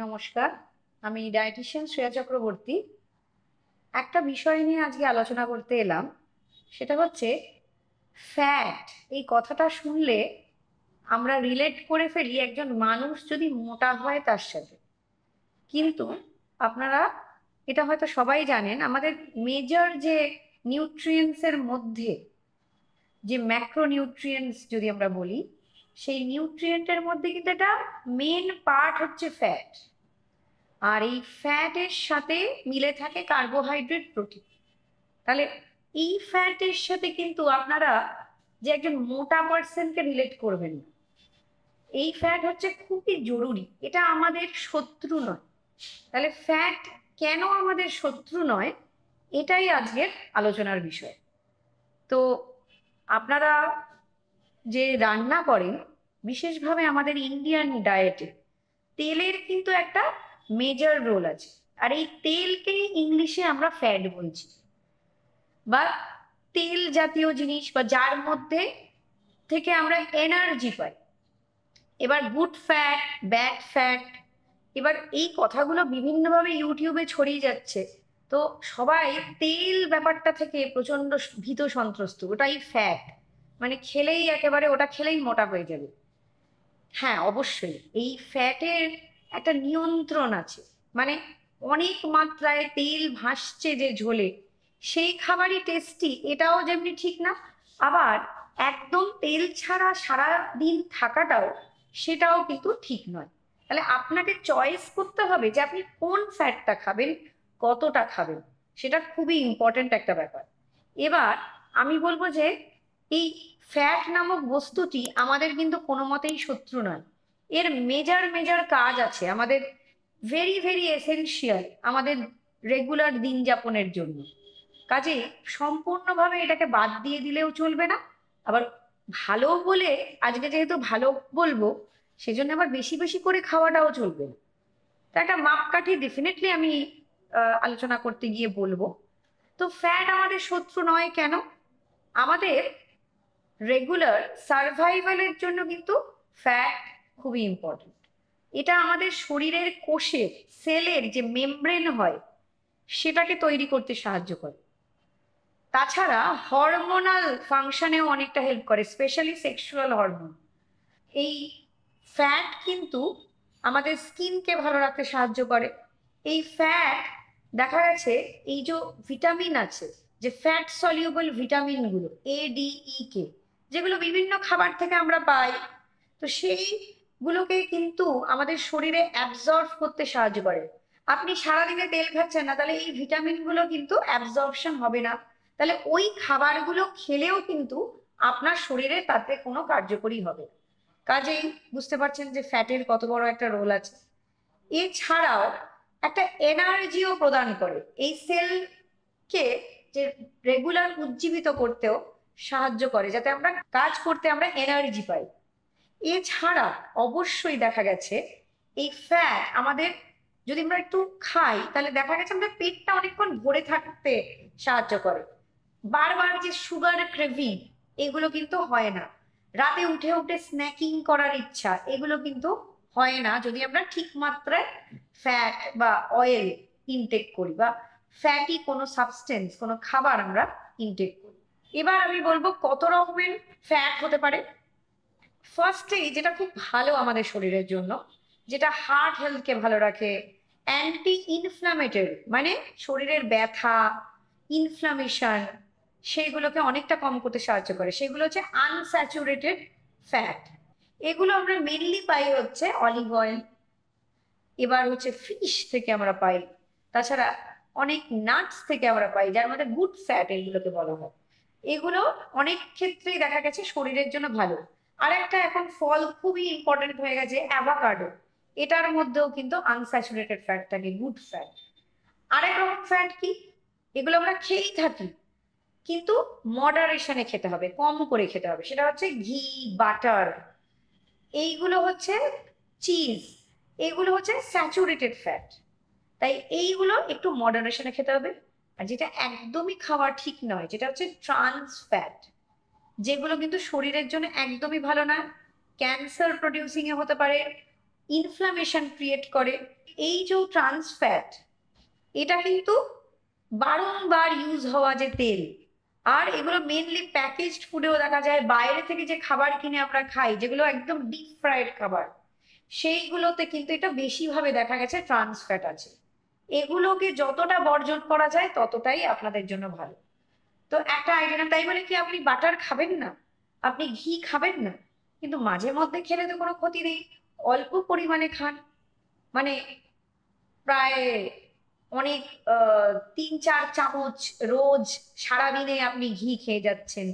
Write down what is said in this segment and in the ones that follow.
নমস্কার, আমি ডায়েটিশিয়ান শ্রেয়া চক্রবর্তী। একটা বিষয় নিয়ে আজকে আলোচনা করতে এলাম। সেটা হচ্ছে ফ্যাট। এই কথাটা শুনলে আমরা রিলেট করে ফেলি একজন মানুষ যদি মোটা হয় তার সাথে। কিন্তু আপনারা এটা হয়তো সবাই জানেন, আমাদের মেজর যে নিউট্রিয়েন্টসের মধ্যে যে ম্যাক্রোনিউট্রিয়েন্টস যদি আমরা বলি, সেই নিউট্রিয়েন্টের মধ্যে কিন্তু একটা মেন পার্ট হচ্ছে ফ্যাট। আর এই ফ্যাটের সাথে মিলে থাকে কার্বোহাইড্রেট, প্রোটিন। তাহলে এই ফ্যাটের সাথে কিন্তু আপনারা যে একজন মোটা পার্সনকে রিলেট করবেন না। এই ফ্যাট হচ্ছে খুবই জরুরি, এটা আমাদের শত্রু নয়। তাহলে ফ্যাট কেন আমাদের শত্রু নয়, এটাই আজকের আলোচনার বিষয়। তো আপনারা যে রান্না করেন, বিশেষভাবে আমাদের ইন্ডিয়ান ডায়েটে তেলের কিন্তু একটা মেজর রোল আছে। আর এই তেলকে ইংলিশে আমরা ফ্যাট বলছি, বা তেল জাতীয় জিনিস, বা যার মধ্যে থেকে আমরা এনার্জি পাই। এবার গুড ফ্যাট, ব্যাড ফ্যাট, এবার এই কথাগুলো বিভিন্নভাবে ইউটিউবে ছড়িয়ে যাচ্ছে। তো সবাই তেল ব্যাপারটা থেকে প্রচন্ড ভীত সন্ত্রস্ত, ওটাই ফ্যাট, মানে খেলেই একেবারে ওটা খেলেই মোটা হয়ে যাবে। হ্যাঁ, অবশ্যই এই ফ্যাটের একটা নিয়ন্ত্রণ আছে। মানে অনেক মাত্রায় তেল ভাসছে যে ঝোলে, সেই খাবারই টেস্টি, এটাও যেমনি ঠিক না। আবার একদম তেল ছাড়া সারা দিন থাকাটাও, সেটাও কিন্তু ঠিক নয়। তাহলে আপনাকে চয়েস করতে হবে যে আপনি কোন ফ্যাটটা খাবেন, কতটা খাবেন। সেটা খুবই ইম্পর্ট্যান্ট একটা ব্যাপার। এবার আমি বলবো যে এই ফ্যাট নামক বস্তুটি আমাদের কিন্তু কোনো মতেই শত্রু নয়। এর মেজর মেজর কাজ আছে আমাদের, ভেরি ভেরি এসেনশিয়াল আমাদের রেগুলার দিন যাপনের জন্য। কাজে সম্পূর্ণভাবে এটাকে বাদ দিয়ে দিলেও চলবে না। আবার ভালো বলে, আজকে যেহেতু ভালো বলবো, সেজন্য আবার বেশি বেশি করে খাওয়াটাও চলবে না। তা একটা মাপকাঠি ডেফিনেটলি আমি আলোচনা করতে গিয়ে বলবো। তো ফ্যাট আমাদের শত্রু নয় কেন? আমাদের রেগুলার সার্ভাইভালের জন্য কিন্তু ফ্যাট খুবই ইম্পর্টেন্ট। এটা আমাদের শরীরের কোষের, সেলের যে মেমব্রেন হয়, সেটাকে তৈরি করতে সাহায্য করে। তাছাড়া হরমোনাল ফাংশনেও অনেকটা হেল্প করে, স্পেশালি সেক্সুয়াল হরমোন। এই ফ্যাট কিন্তু আমাদের স্কিনকে ভালো রাখতে সাহায্য করে। এই ফ্যাট, দেখা গেছে এই যে ভিটামিন আছে, যে ফ্যাট সলিউবল ভিটামিনগুলো ADE, যেগুলো বিভিন্ন খাবার থেকে আমরা পাই, তো সেইগুলোকে কিন্তু আমাদের শরীরে অ্যাবজর্ব করতে সাহায্য করে। আপনি সারাদিনে তেল খাচ্ছেন না, তাহলে এই ভিটামিনগুলো কিন্তু অ্যাবজর্পশন হবে না। তাহলে ওই খাবারগুলো খেলেও কিন্তু আপনার শরীরে তাতে কোনো কার্যকরী হবে না। কাজেই বুঝতে পারছেন যে ফ্যাটের কত বড় একটা রোল আছে। এছাড়াও একটা এনার্জিও প্রদান করে, এই সেলকে যে রেগুলার উজ্জীবিত করতেও সাহায্য করে, যাতে আমরা কাজ করতে আমরা এনার্জি পাই। এছাড়া অবশ্যই দেখা গেছে এই ফ্যাট আমাদের, যদি আমরা একটু খাই, তাহলে দেখা গেছে আমাদের পেটটা অনেকক্ষণ ভরে থাকতে সাহায্য করে। বারবার যে সুগার ক্রেভিং, এগুলো কিন্তু হয় না। রাতে উঠে উঠে স্ন্যাকিং করার ইচ্ছা, এগুলো কিন্তু হয় না যদি আমরা ঠিক মাত্রায় ফ্যাট বা অয়েল ইনটেক করি, বা ফ্যাটি কোনো সাবস্টেন্স, কোনো খাবার আমরা ইনটেক করি। এবার আমি বলবো কত রকমের ফ্যাট হতে পারে। ফার্স্টেই যেটা খুব ভালো আমাদের শরীরের জন্য, যেটা হার্ট হেলথকে ভালো রাখে, অ্যান্টি ইনফ্লামেটরি, মানে শরীরের ব্যথা, ইনফ্লামেশন, সেগুলোকে অনেকটা কম করতে সাহায্য করে, সেগুলো হচ্ছে আনস্যাচুরেটেড ফ্যাট। এগুলো আমরা মেনলি পাই হচ্ছে অলিভ অয়েল, এবার হচ্ছে ফিশ থেকে আমরা পাই। তাছাড়া অনেক নাটস থেকে আমরা পাই, যার মধ্যে গুড ফ্যাট এগুলোকে বলা হয়। এগুলো অনেক ক্ষেত্রেই দেখা গেছে শরীরের জন্য ভালো। আর একটা এখন ফল খুবই ইম্পর্টেন্ট হয়ে গেছে, অ্যাভোকাডো। এটার মধ্যেও কিন্তু আনস্যাচুরেটেড ফ্যাট থাকে, গুড ফ্যাট। আরেক রকম ফ্যাট কি, এগুলো আমরা খেয়েই থাকি, কিন্তু মডারেশনে খেতে হবে, কম করে খেতে হবে। সেটা হচ্ছে ঘি, বাটার, এইগুলো হচ্ছে চিজ, এগুলো হচ্ছে স্যাচুরেটেড ফ্যাট। তাই এইগুলো একটু মডারেশনে খেতে হবে। আর যেটা একদমই খাওয়া ঠিক নয়, যেটা হচ্ছে ট্রান্স ফ্যাট, যেগুলো কিন্তু শরীরের জন্য একদমই ভালো না। ক্যান্সার প্রডিউসিং এ হতে পারে, ইনফ্লামেশন ক্রিয়েট করে। এই যে ট্রান্স ফ্যাট, এটা কিন্তু বারংবার ইউজ হওয়া যে তেল, আর এগুলো মেনলি প্যাকেজড ফুডেও দেখা যায়, বাইরে থেকে যে খাবার কিনে আমরা খাই যেগুলো একদম ডিপ ফ্রাইড খাবার, সেইগুলোতে কিন্তু এটা বেশিভাবে দেখা গেছে ট্রান্স ফ্যাট আছে। এগুলোকে যতটা বর্জন করা যায় ততটাই আপনাদের জন্য ভালো। তো একটা আইডিয়া, তাই বলে কি আপনি বাটার খাবেন না, আপনি ঘি খাবেন না? কিন্তু মাঝে মধ্যে খেলে তো কোনো ক্ষতি নেই, অল্প পরিমাণে খান। মানে প্রায় অনেক 3-4 চামচ রোজ সারাদিনে আপনি ঘি খেয়ে যাচ্ছেন,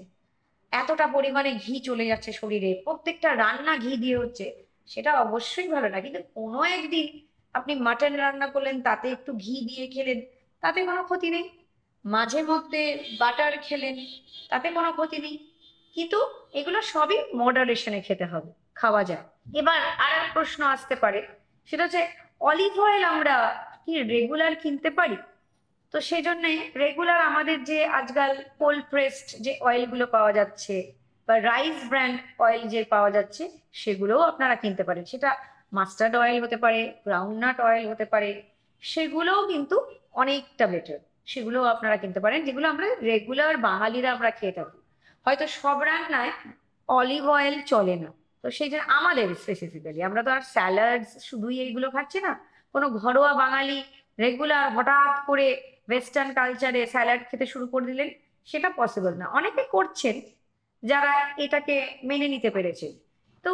এতটা পরিমাণে ঘি চলে যাচ্ছে শরীরে, প্রত্যেকটা রান্না ঘি দিয়ে হচ্ছে, সেটা অবশ্যই ভালো না। কিন্তু কোনো একদিন আপনি মাটন রান্না করলেন, তাতে একটু ঘি দিয়ে খেলেন, তাতে কোনো ক্ষতি নেই। মাঝে মধ্যে বাটার খেলেন, তাতে কোনো ক্ষতি নেই। কিন্তু এগুলো সবই মডারেশনে খেতে হবে, খাওয়া যায়। এবার আর এক প্রশ্ন আসতে পারে, সেটা হচ্ছে অলিভ অয়েল আমরা কি রেগুলার কিনতে পারি? তো সেই জন্য রেগুলার আমাদের যে আজকাল কোল্ড প্রেসড যে অয়েলগুলো পাওয়া যাচ্ছে, বা রাইস ব্র্যান্ড অয়েল যে পাওয়া যাচ্ছে, সেগুলোও আপনারা কিনতে পারেন। সেটা মাস্টার্ড অয়েল হতে পারে, গ্রাউন্ডনাট অয়েল হতে পারে, সেগুলোও কিন্তু অনেকটা বেটার। সেগুলোও আপনারা কিনতে পারেন, যেগুলো আমরা রেগুলার বাঙালিরা আমরা খেয়ে থাকি। হয়তো সব রান্নায় অলিভ অয়েল চলে না, তো সেই জন্য আমাদের স্পেসিফিক্যালি, আমরা তো আর স্যালাড শুধুই এইগুলো খাচ্ছি না। কোনো ঘরোয়া বাঙালি রেগুলার হঠাৎ করে ওয়েস্টার্ন কালচারে স্যালাড খেতে শুরু করে দিলেন, সেটা পসিবল না। অনেকে করছেন যারা এটাকে মেনে নিতে পেরেছেন। তো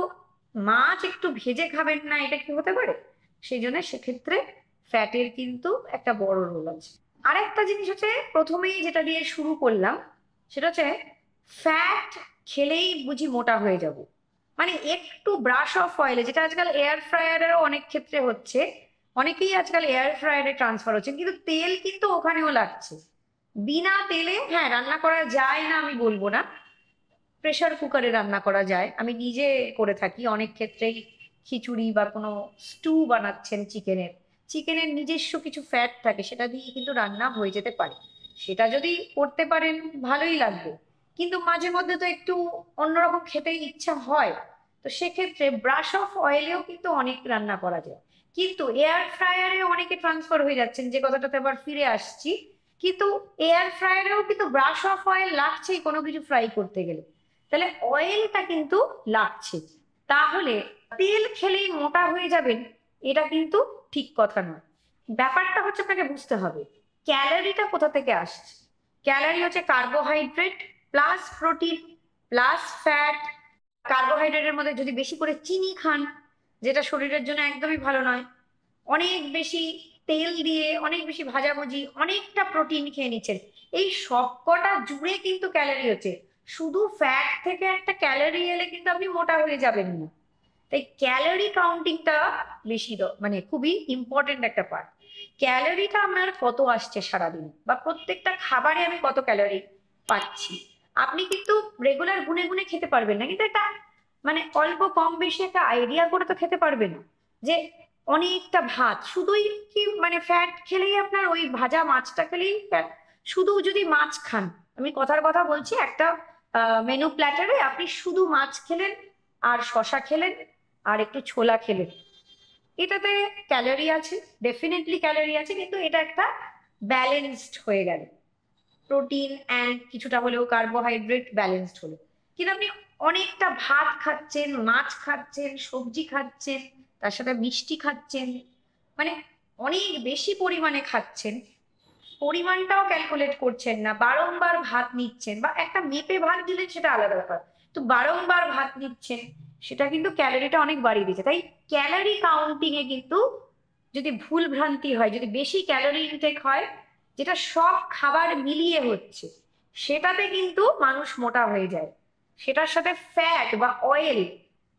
মাছ একটু ভেজে খাবেন না, এটা কি হতে পারে? সেই জন্য সেক্ষেত্রে ফ্যাটের কিন্তু একটা বড় রোল আছে। আরেকটা জিনিস হচ্ছে, প্রথমেই যেটা দিয়ে শুরু করলাম, সেটা হচ্ছে ফ্যাট খেলেই বুঝি মোটা হয়ে যাব। মানে একটু ব্রাশ অফ অয়েলে, যেটা আজকাল এয়ার ফ্রায়ারেরও অনেক ক্ষেত্রে হচ্ছে, অনেকেই আজকাল এয়ার ফ্রায়ারে ট্রান্সফার হচ্ছে, কিন্তু তেল কিন্তু ওখানেও লাগছে। বিনা তেলে হ্যাঁ রান্না করা যায় না আমি বলবো না, প্রেসার কুকারে রান্না করা যায়, আমি নিজে করে থাকি অনেক ক্ষেত্রেই। খিচুড়ি বা কোনো স্টু বানাচ্ছেন চিকেনের, চিকেনের নিজস্ব কিছু ফ্যাট থাকে, সেটা দিয়ে কিন্তু রান্না হয়ে যেতে পারে। সেটা যদি করতে পারেন ভালোই লাগবে। কিন্তু মাঝে মধ্যে তো একটু অন্যরকম খেতে ইচ্ছা হয়, তো সেক্ষেত্রে ব্রাশ অফ অয়েলেও কিন্তু অনেক রান্না করা যায়। কিন্তু এয়ার ফ্রায়ারে অনেকে ট্রান্সফার হয়ে যাচ্ছেন, যে কথাটাতে আবার ফিরে আসছি। কিন্তু এয়ার ফ্রায়ারেও কিন্তু ব্রাশ অফ অয়েল লাগছেই কোনো কিছু ফ্রাই করতে গেলে, তাহলে অয়েলটা কিন্তু লাগছে। তাহলে তেল খেলেই মোটা হয়ে যাবেন, এটা কিন্তু ঠিক কথা নয়। ব্যাপারটা হচ্ছে আপনাকে বুঝতে হবে ক্যালোরিটা কোথা থেকে আসছে। ক্যালোরি হচ্ছে carbohydrate plus protein plus fat. কার্বোহাইড্রেটের মধ্যে যদি বেশি করে চিনি খান, যেটা শরীরের জন্য একদমই ভালো নয়, অনেক বেশি তেল দিয়ে অনেক বেশি ভাজাভুজি, অনেকটা প্রোটিন খেয়ে নিচ্ছেন, এই সবকটা জুড়ে কিন্তু ক্যালোরি হচ্ছে। শুধু ফ্যাট থেকে একটা ক্যালোরি এলে কিন্তু আপনি মোটা হয়ে যাবেন না। তাই ক্যালোরি কাউন্টিংটা বেশি মানে খুবই ইম্পর্টেন্ট একটা পার্ট। ক্যালোরিটা আমার কত আসছে সারাদিন, বা প্রত্যেকটা খাবারে আমি কত ক্যালোরি পাচ্ছি, আপনি কিন্তু রেগুলার গুনে গুনে খেতে পারবেন না, কিন্তু একটা মানে অল্প কম বেশি একটা আইডিয়া করে তো খেতে পারবেন। যে অনেকটা ভাত শুধুই কি মানে ফ্যাট খেলেই আপনার ওই ভাজা মাছটা খেলেই fat? শুধু যদি মাছ খান, আমি কথার কথা বলছি, একটা মেনু প্ল্যাটারে আপনি শুধু মাছ খেলেন আর শশা খেলেন আর একটু ছোলা খেলেন, এটাতে ক্যালোরি আছে, ডেফিনেটলি ক্যালোরি আছে, কিন্তু এটা একটা ব্যালেন্সড হয়ে গেল, প্রোটিন অ্যান্ড কিছুটা হলেও কার্বোহাইড্রেট ব্যালেন্সড হলো। কিন্তু আপনি অনেকটা ভাত খাচ্ছেন, মাছ খাচ্ছেন, সবজি খাচ্ছেন, তার সাথে মিষ্টি খাচ্ছেন, মানে অনেক বেশি পরিমাণে খাচ্ছেন, পরিমাণটাও ক্যালকুলেট করছেন না, বারংবার ভাত নিচ্ছেন, বা একটা মেপে ভাত দিলেন সেটা আলাদা ব্যাপার, তো বারংবার ভাত নিচ্ছেন, সেটা কিন্তু ক্যালোরিটা অনেক বাড়িয়ে দিচ্ছে। তাই ক্যালোরি কাউন্টিং এ কিন্তু যদি ভুল ভ্রান্তি হয়, যদি বেশি ক্যালোরি ইনটেক হয়, যেটা সব খাবার মিলিয়ে হচ্ছে, সেটাতে কিন্তু মানুষ মোটা হয়ে যায়। সেটার সাথে ফ্যাট বা অয়েল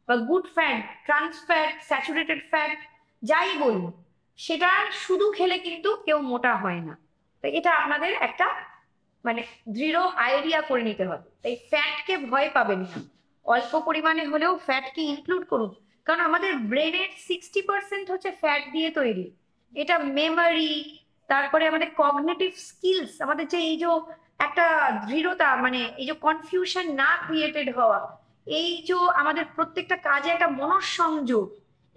বা good fat, trans fat, saturated fat, যাই বলুন, সেটা শুধু খেলে কিন্তু কেউ মোটা হয় না। তো এটা আপনাদের একটা মানে দৃঢ় আইডিয়া করে নিতে হবে। তাই ফ্যাটকে ভয় পাবেন না, অল্প পরিমাণে হলেও ফ্যাটকে ইনক্লুড করুন। কারণ আমাদের ব্রেনের 60% হচ্ছে ফ্যাট দিয়ে তৈরি। এটা মেমরি, তারপরে আমাদের কগনিটিভ স্কিলস, আমাদের যে এই যে একটা দৃঢ়তা, মানে এই যে কনফিউশন না ক্রিয়েটেড হওয়া, এই যে আমাদের প্রত্যেকটা কাজে একটা মনঃসংযোগ,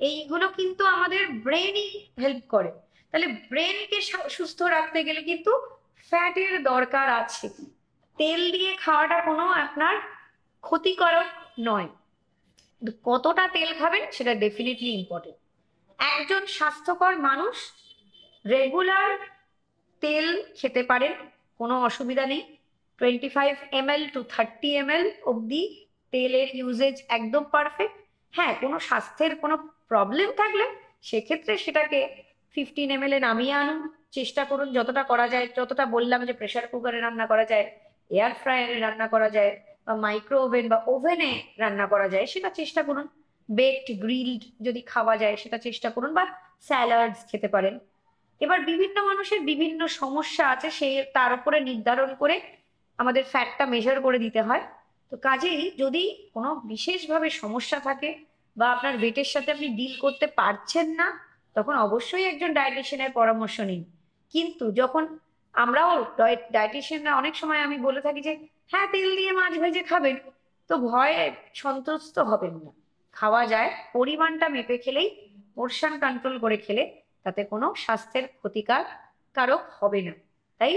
এইগুলো কিন্তু আমাদের ব্রেনই হেল্প করে। তাহলে ব্রেনকে সুস্থ রাখতে গেলে কিন্তু ফ্যাটের দরকার আছে। তেল দিয়ে খাওয়াটা কোনো আপনার ক্ষতিকারক নয়, কিন্তু কতটা তেল খাবেন সেটা ডেফিনেটলি ইম্পর্টেন্ট। একজন স্বাস্থ্যকর মানুষ রেগুলার তেল খেতে পারেন, কোনো অসুবিধা নেই। 25 ml to 30 ml অবধি তেলের ইউজেজ একদম পারফেক্ট। হ্যাঁ, কোনো স্বাস্থ্যের কোনো প্রবলেম থাকলে সেক্ষেত্রে সেটাকে 15 ml নামিয়ে আনুন, চেষ্টা করুন যতটা করা যায়। যতটা বললাম যে প্রেসার কুকারে রান্না করা যায়, এয়ার ফ্রায়ারে রান্না করা যায়, বা মাইক্রো ওভেন বা ওভেনে রান্না করা যায় সেটা চেষ্টা করুন। বেকড গ্রিলড যদি খাওয়া যায় সেটা চেষ্টা করুন, বা স্যালাডস খেতে পারেন। এবার বিভিন্ন মানুষের বিভিন্ন সমস্যা আছে, সেই তার উপরে নির্ধারণ করে আমাদের ফ্যাটটা মেজার করে দিতে হয়। তো কাজেই যদি কোনো বিশেষভাবে সমস্যা থাকে বা আপনার ওয়েটের সাথে আপনি ডিল করতে পারছেন না, তখন অবশ্যই একজন ডায়েটিশিয়ানের পরামর্শ নিন। কিন্তু যখন আমরাও ডায়েটিশিয়ানরা অনেক সময় আমি বলে থাকি যে হ্যাঁ তেল দিয়ে মাছ ভেজে খাবেন, তো ভয়ে সন্তুষ্ট হবেন না। খাওয়া যায়, পরিমাণটা মেপে খেলেই, পোরশন কন্ট্রোল করে খেলে তাতে কোনো স্বাস্থ্যের কারক হবে না। তাই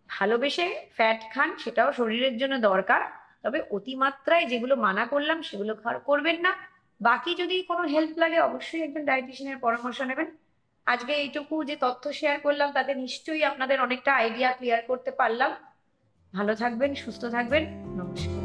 ভালোবেসে ফ্যাট খান, সেটাও শরীরের জন্য দরকার, তবে অতিমাত্রায় যেগুলো মানা করলাম সেগুলো করবেন না। বাকি যদি কোনো হেল্প লাগে অবশ্যই একজন ডায়েটিশিয়ানের পরামর্শ নেবেন। আজকে এইটুকু যে তথ্য শেয়ার করলাম তাতে নিশ্চয়ই আপনাদের অনেকটা আইডিয়া ক্লিয়ার করতে পারলাম। ভালো থাকবেন, সুস্থ থাকবেন। নমস্কার।